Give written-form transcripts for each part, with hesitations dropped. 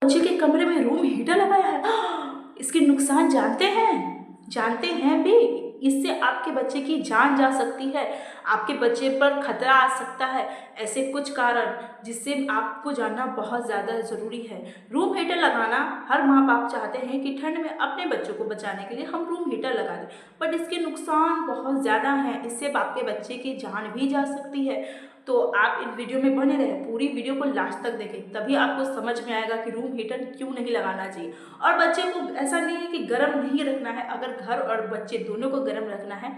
बच्चे के कमरे में रूम हीटर लगाया है। इसके नुकसान जानते हैं भी। इससे आपके बच्चे की जान जा सकती है, आपके बच्चे पर खतरा आ सकता है। ऐसे कुछ कारण जिससे आपको जानना बहुत ज़्यादा ज़रूरी है। रूम हीटर लगाना हर माँ बाप चाहते हैं कि ठंड में अपने बच्चों को बचाने के लिए हम रूम हीटर लगा दें, बट इसके नुकसान बहुत ज़्यादा हैं। इससे आपके बच्चे की जान भी जा सकती है। तो आप इन वीडियो में बने रहें, पूरी वीडियो को लास्ट तक देखें, तभी आपको समझ में आएगा कि रूम हीटर क्यों नहीं लगाना चाहिए। और बच्चे को ऐसा नहीं है कि गर्म नहीं रखना है, अगर घर और बच्चे दोनों को गर्म रखना है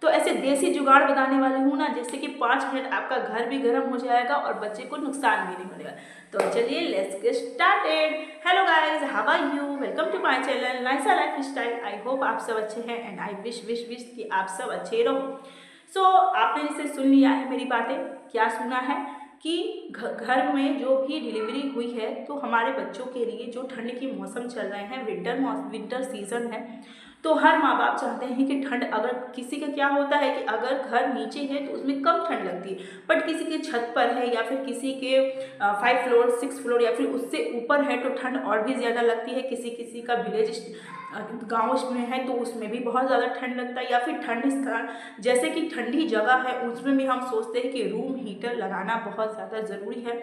तो ऐसे देसी जुगाड़ बताने वाले हूँ ना, जैसे कि 5 मिनट आपका घर भी गर्म हो जाएगा और बच्चे को नुकसान भी नहीं होने वाला। तो चलिए let's get started. Hello guys, how are you, welcome to my channel Naisa lifestyle. I hope आप सब अच्छे हैं एंड आई विश कि आप सब अच्छे रहो। सो आपने इसे सुन लिया है मेरी बातें। क्या सुना है कि घर में जो भी डिलीवरी हुई है, तो हमारे बच्चों के लिए जो ठंड की मौसम चल रहे हैं, विंटर सीजन है, तो हर माँ बाप चाहते हैं कि ठंड, अगर किसी का क्या होता है कि अगर घर नीचे है तो उसमें कम ठंड लगती है, बट किसी के छत पर है या फिर किसी के 5 फ्लोर 6 फ्लोर या फिर उससे ऊपर है तो ठंड और भी ज़्यादा लगती है। किसी का विलेज गाँव में है तो उसमें भी बहुत ज़्यादा ठंड लगता है, या फिर ठंडी स्थान जैसे कि ठंडी जगह है उसमें भी हम सोचते हैं कि रूम हीटर लगाना बहुत ज़्यादा ज़रूरी है,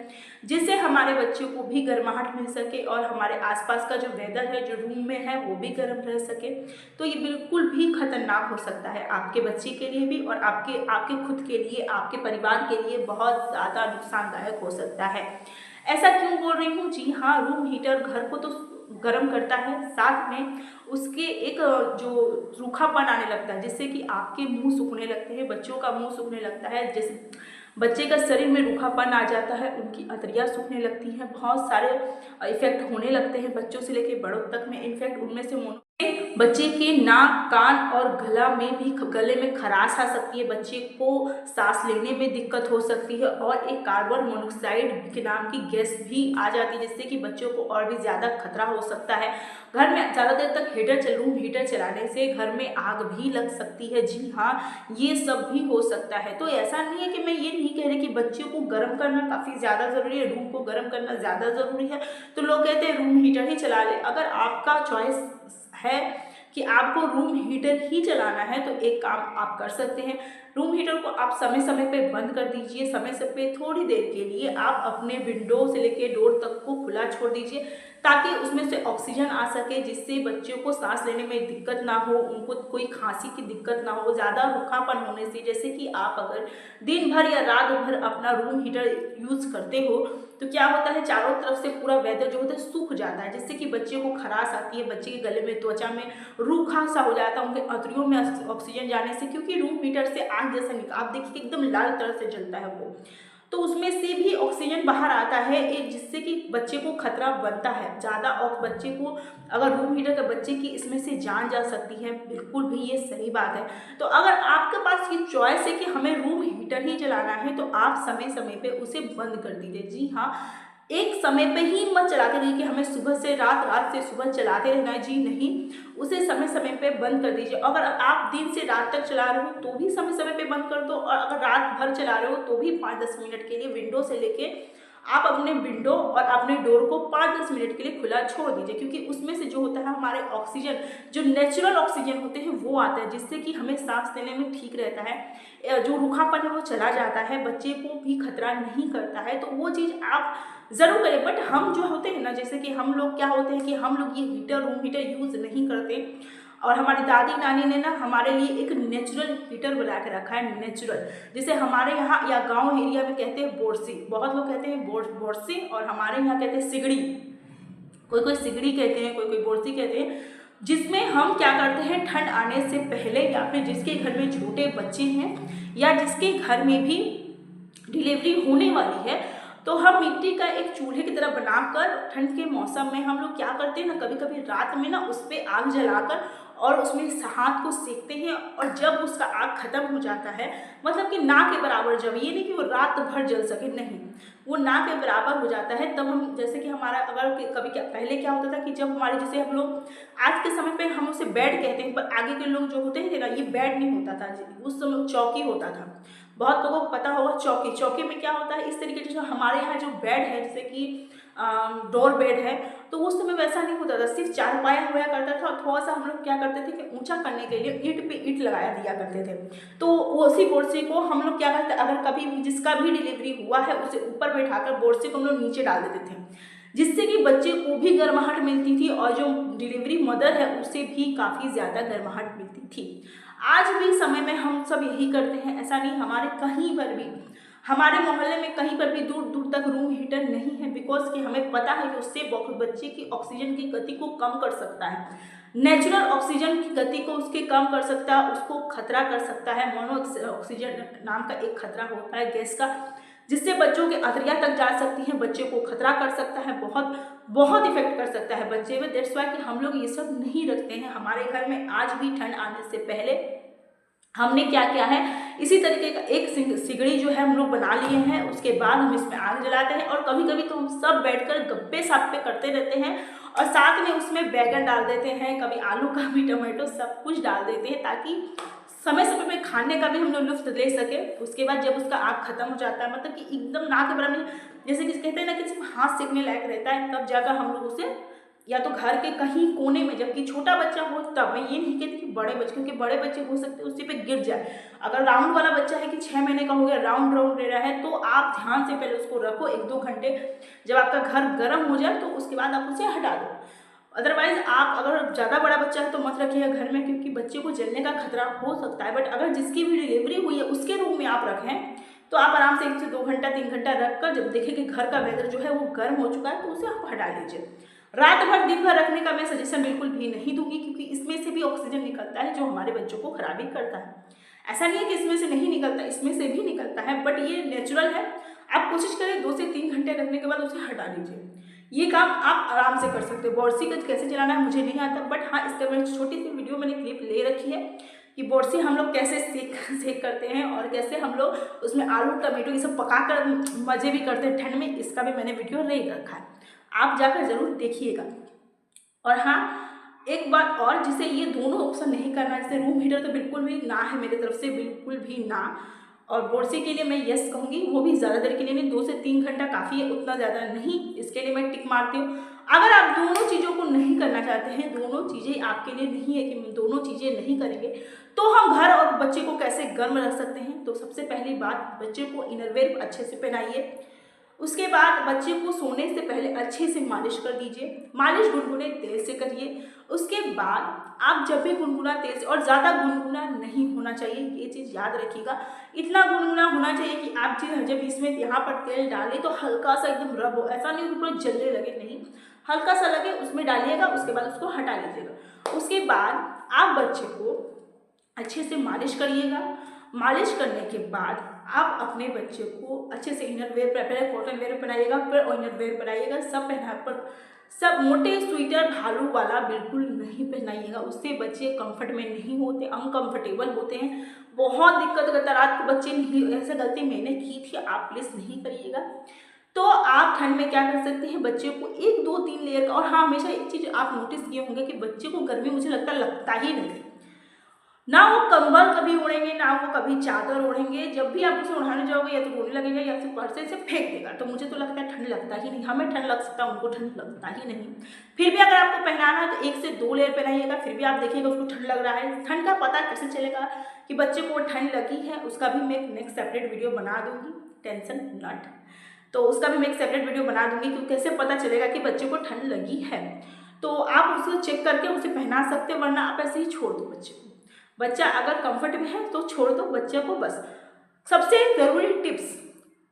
जिससे हमारे बच्चों को भी गर्माहट मिल सके और हमारे आसपास का जो वेदर है जो रूम में है वो भी गर्म रह सके। तो ये बिल्कुल भी खतरनाक हो सकता है आपके बच्चे के लिए भी, और आपके खुद के लिए, आपके परिवार के लिए बहुत ज़्यादा नुकसानदायक हो सकता है। ऐसा क्यों बोल रही हूँ? जी हाँ, रूम हीटर घर को तो गर्म करता है, साथ में उसके एक जो रूखापन आने लगता है, जिससे कि आपके मुंह सूखने लगते हैं, बच्चों का मुंह सूखने लगता है। जैसे बच्चे का शरीर में रूखापन आ जाता है, उनकी अतरियाँ सूखने लगती हैं, बहुत सारे इफेक्ट होने लगते हैं बच्चों से लेकर बड़ों तक में। इनफैक्ट उनमें से बच्चे के नाक, कान और गले में खराश आ सकती है, बच्चे को सांस लेने में दिक्कत हो सकती है, और एक कार्बन मोनोक्साइड के नाम की गैस भी आ जाती है, जिससे कि बच्चों को और भी ज़्यादा खतरा हो सकता है। घर में ज़्यादा देर तक रूम हीटर चलाने से घर में आग भी लग सकती है। जी हाँ, ये सब भी हो सकता है। तो ऐसा नहीं है कि मैं ये नहीं कह रही कि बच्चों को गर्म करना काफ़ी ज़्यादा ज़रूरी है, रूम को गर्म करना ज़्यादा ज़रूरी है, तो लोग कहते हैं रूम हीटर ही चला ले। अगर आपका चॉइस है कि आपको रूम हीटर ही चलाना है तो एक काम आप कर सकते हैं, रूम हीटर को आप समय समय पे बंद कर दीजिए। समय समय पे थोड़ी देर के लिए आप अपने विंडो से लेके डोर तक को खुला छोड़ दीजिए, ताकि उसमें से ऑक्सीजन आ सके, जिससे बच्चों को सांस लेने में दिक्कत ना हो, उनको कोई खांसी की दिक्कत ना हो। ज़्यादा रूखापन होने से, जैसे कि आप अगर दिन भर या रात भर अपना रूम हीटर यूज़ करते हो तो क्या होता है, चारों तरफ से पूरा वेदर जो होता है सूख जाता है, जिससे कि बच्चे को खराश आती है, बच्चे के गले में, त्वचा में रूखा सा हो जाता है, उनके अंतड़ियों में ऑक्सीजन जाने से, क्योंकि रूम हीटर से आग जैसा निकल, आप देखिए एकदम लाल तरह से जलता है वो, तो उसमें से भी ऑक्सीजन बाहर आता है एक, जिससे कि बच्चे को खतरा बनता है ज़्यादा। और बच्चे को अगर रूम हीटर का, बच्चे की इसमें से जान जा सकती है, बिल्कुल भी ये सही बात है। तो अगर आपके पास ये चॉइस है कि हमें रूम हीटर ही चलाना है तो आप समय समय पे उसे बंद कर दीजिए। जी हाँ, एक समय पे ही मत चलाते रहिए कि हमें सुबह से रात, रात से सुबह चलाते रहना है। जी नहीं, उसे समय समय पे बंद कर दीजिए। अगर आप दिन से रात तक चला रहे हो तो भी समय समय पे बंद कर दो, और अगर रात भर चला रहे हो तो भी 5-10 मिनट के लिए विंडो से लेके आप अपने विंडो और अपने डोर को 5-10 मिनट के लिए खुला छोड़ दीजिए, क्योंकि उसमें से जो होता है हमारे ऑक्सीजन, जो नेचुरल ऑक्सीजन होते हैं वो आता है, जिससे कि हमें सांस लेने में ठीक रहता है, जो रूखापन है वो चला जाता है, बच्चे को भी खतरा नहीं करता है। तो वो चीज़ आप ज़रूर करें। बट हम जो होते हैं ना, जैसे कि हम लोग क्या होते हैं कि हम लोग ये रूम हीटर यूज़ नहीं करते, और हमारी दादी नानी ने ना हमारे लिए एक नेचुरल हीटर बना के रखा है, नेचुरल, जिसे हमारे यहाँ या गांव एरिया में कहते हैं बोरसी, बहुत लोग कहते हैं बोरसी, और हमारे यहाँ कहते हैं सिगड़ी, कोई कोई सिगड़ी कहते हैं, कोई कोई बोरसी कहते हैं, जिसमें हम क्या करते हैं, ठंड आने से पहले, या फिर जिसके घर में छोटे बच्चे हैं या जिसके घर में भी डिलीवरी होने वाली है, तो हम मिट्टी का एक चूल्हे की तरह बनाकर ठंड के मौसम में हम लोग क्या करते हैं ना, कभी कभी रात में ना उस पर आग जलाकर और उसमें हाथ को सेकते हैं, और जब उसका आग खत्म हो जाता है, मतलब कि ना के बराबर, जब ये नहीं कि वो रात भर जल सके, नहीं, वो ना के बराबर हो जाता है, तब हम, जैसे कि हमारा अगर कभी क्या पहले क्या होता था कि जब हमारे, जैसे हम लोग आज के समय पे हम उसे बेड कहते हैं, पर आगे के लोग जो होते थे ना, ये बेड नहीं होता था, उस समय चौकी होता था। बहुत लोगों को पता होगा चौकी में क्या होता है, इस तरीके से हमारे यहाँ जो बेड है, जैसे कि डोर बेड है, तो उस समय वैसा नहीं होता था, सिर्फ चारपाया हुआ करता था। और थोड़ा सा हम लोग क्या करते थे कि ऊंचा करने के लिए ईंट पे ईंट लगाया दिया करते थे। तो उसी बोर्सी को हम लोग क्या करते, अगर कभी भी जिसका भी डिलीवरी हुआ है उसे ऊपर बैठाकर बोर्सी को हम लोग नीचे डाल देते थे, जिससे कि बच्चे को भी गर्माहट मिलती थी और जो डिलीवरी मदर है उसे भी काफ़ी ज़्यादा गर्माहट मिलती थी। आज भी समय में हम सब यही करते हैं, ऐसा नहीं, हमारे कहीं पर भी, हमारे मोहल्ले में कहीं पर भी दूर दूर तक रूम हीटर नहीं है, बिकॉज कि हमें पता है कि उससे बच्चे की ऑक्सीजन की गति को कम कर सकता है, नेचुरल ऑक्सीजन की गति को उसके कम कर सकता है, उसको खतरा कर सकता है। मोनो ऑक्सीजन नाम का एक खतरा होता है गैस का, जिससे बच्चों के अतरिया तक जा सकती है, बच्चे को खतरा कर सकता है, बहुत बहुत इफेक्ट कर सकता है बच्चे में। दैट्स वाई कि हम लोग ये सब नहीं रखते हैं हमारे घर में। आज भी ठंड आने से पहले हमने क्या किया है, इसी तरीके का एक सिगड़ी जो है हम लोग बना लिए हैं, उसके बाद हम इसमें आग जलाते हैं। और कभी कभी तो हम सब बैठकर गप्पे साप्पे करते रहते हैं और साथ में उसमें बैगन डाल देते हैं, कभी आलू का भी, टमाटो, सब कुछ डाल देते हैं, ताकि समय समय में खाने का भी हम लोग लुत्फ ले सके। उसके बाद जब उसका आग खत्म हो जाता है, मतलब कि एकदम ना के बराबर, जैसे कि कहते हैं ना कि सिर्फ हाथ सेकने लायक रहता है, तब जाकर हम लोग उसे या तो घर के कहीं कोने में, जबकि छोटा बच्चा हो तब, मैं ये नहीं कहती कि बड़े बच्चे, क्योंकि बड़े बच्चे हो सकते हैं उसी पे गिर जाए। अगर राउंड वाला बच्चा है कि 6 महीने का हो गया, राउंड राउंड ले रहा है, तो आप ध्यान से पहले उसको रखो 1-2 घंटे, जब आपका घर गर्म हो जाए तो उसके बाद आप उसे हटा दो। अदरवाइज आप अगर ज़्यादा बड़ा बच्चा है तो मत रखिएगा घर में, क्योंकि बच्चे को जलने का खतरा हो सकता है। बट अगर जिसकी भी डिलीवरी हुई है उसके रूम में आप रखें, तो आप आराम से 1 से 2 घंटा 3 घंटा रखकर जब देखें कि घर का वेदर जो है वो गर्म हो चुका है, तो उसे आप हटा लीजिए। रात भर दिन भर रखने का मैं सजेशन बिल्कुल भी नहीं दूंगी, क्योंकि इसमें से भी ऑक्सीजन निकलता है जो हमारे बच्चों को खराबी करता है। ऐसा नहीं है कि इसमें से नहीं निकलता, इसमें से भी निकलता है, बट ये नेचुरल है। आप कोशिश करें 2 से 3 घंटे रखने के बाद उसे हटा लीजिए। ये काम आप आराम से कर सकते हो। बोर्सी का कैसे चलाना है मुझे नहीं आता, बट हाँ, इसका मैं छोटी सी वीडियो मैंने क्लिप ले रखी है कि बोर्सी हम लोग कैसे सेक करते हैं और कैसे हम लोग उसमें आलू टमाटो ये सब पका कर मज़े भी करते हैं ठंड में। इसका भी मैंने वीडियो ले रखा है, आप जाकर ज़रूर देखिएगा। और हाँ, एक बात और, जिसे ये दोनों ऑप्शन नहीं करना, जैसे रूम हीटर तो बिल्कुल भी ना है मेरी तरफ से, बिल्कुल भी ना। और बोर्सी के लिए मैं यस कहूँगी, वो भी ज़्यादा देर के लिए नहीं, 2 से 3 घंटा काफ़ी है, उतना ज़्यादा नहीं। इसके लिए मैं टिक मारती हूँ। अगर आप दोनों चीज़ों को नहीं करना चाहते हैं, दोनों चीज़ें आपके लिए नहीं है कि दोनों चीज़ें नहीं करेंगे, तो हम घर और बच्चे को कैसे गर्म रख सकते हैं। तो सबसे पहली बात, बच्चे को इनरवेयर अच्छे से पहनाइए। उसके बाद बच्चे को सोने से पहले अच्छे से मालिश कर दीजिए, मालिश गुनगुने तेल से करिए। उसके बाद आप जब भी गुनगुना तेल से, और ज़्यादा गुनगुना नहीं होना चाहिए, ये चीज़ याद रखिएगा। इतना गुनगुना होना चाहिए कि आप जब इसमें यहाँ पर तेल डालें तो हल्का सा एकदम रब हो, ऐसा नहीं कि पूरा जलने लगे, नहीं, हल्का सा लगे उसमें डालिएगा, उसके बाद उसको हटा लीजिएगा। उसके बाद आप बच्चे को अच्छे से मालिश करिएगा। मालिश करने के बाद आप अपने बच्चे को अच्छे से इनरवेयर, पहले कॉटन वेयर पहनाइएगा, फिर इनरवेयर पहनाइएगा, सब पहना पर, सब मोटे स्वेटर भालू वाला बिल्कुल नहीं पहनाइएगा, उससे बच्चे कंफर्ट में नहीं होते, अनकंफर्टेबल होते हैं, बहुत दिक्कत करता है। रात को बच्चे नहीं, ऐसे गलती मैंने की थी, आप प्लीज़ नहीं करिएगा। तो आप ठंड में क्या कर सकते हैं, बच्चे को 1, 2, 3 लेयर का, और हाँ, हमेशा एक चीज़ आप नोटिस किए होंगे कि बच्चे को गर्मी मुझे लगता ही नहीं, ना वो कंबल कभी ओढ़ेंगे, ना वो कभी चादर ओढ़ेंगे। जब भी आप उसे उड़ाने जाओगे या तो रोने लगेगा या फिर पर्से से फेंक देगा। तो मुझे तो लगता है ठंड लगता ही नहीं, हमें ठंड लग सकता है, उनको ठंड लगता ही नहीं। फिर भी अगर आपको पहनाना है तो 1 से 2 लेयर पहनाइएगा, फिर भी आप देखिएगा उसको ठंड लग रहा है। ठंड का पता कैसे चलेगा कि बच्चे को ठंड लगी है, उसका भी मैं नेक्स्ट सेपरेट वीडियो बना दूंगी, टेंशन नॉट। तो उसका भी मैं एक सेपरेट वीडियो बना दूंगी कि कैसे पता चलेगा कि बच्चे को ठंड लगी है। तो आप उसे चेक करके उसे पहना सकते हो, वरना आप ऐसे ही छोड़ दो बच्चे को। बच्चा अगर कंफर्ट में है तो छोड़ दो बच्चे को बस। सबसे ज़रूरी टिप्स,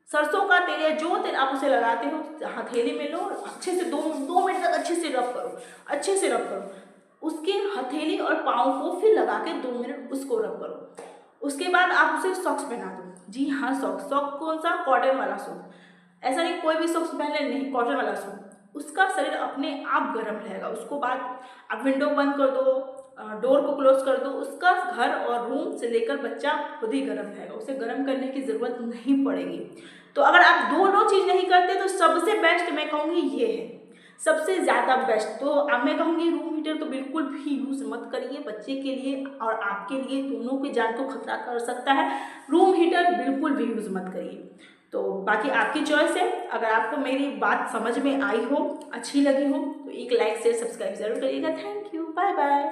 सरसों का तेल या जो तेल आप उसे लगाते हो हथेली में लो और अच्छे से 2 मिनट तक अच्छे से रब करो, अच्छे से रब करो उसके हथेली और पाँव को, फिर लगा के 2 मिनट उसको रब करो। उसके बाद आप उसे सॉक्स पहना दो। जी हाँ, सॉक्स कौन सा, कॉटन वाला सॉक्स, ऐसा नहीं कोई भी सॉक्स पहने, नहीं, कॉटन वाला सॉक्स। उसका शरीर अपने आप गर्म रहेगा। उसको बाद आप विंडो बंद कर दो, डोर को क्लोज कर दो, उसका घर और रूम से लेकर बच्चा खुद ही गर्म रहेगा, उसे गर्म करने की ज़रूरत नहीं पड़ेगी। तो अगर आप दोनों चीज़ नहीं करते तो सबसे बेस्ट मैं कहूँगी ये है, सबसे ज़्यादा बेस्ट। तो अब मैं कहूँगी रूम हीटर तो बिल्कुल भी यूज़ मत करिए, बच्चे के लिए और आपके लिए दोनों की जान को खतरा कर सकता है। रूम हीटर बिल्कुल भी यूज़ मत करिए। तो बाकी आपकी चॉइस है। अगर आपको मेरी बात समझ में आई हो, अच्छी लगी हो, तो एक लाइक शेयर सब्सक्राइब ज़रूर करिएगा। Thank you, bye bye.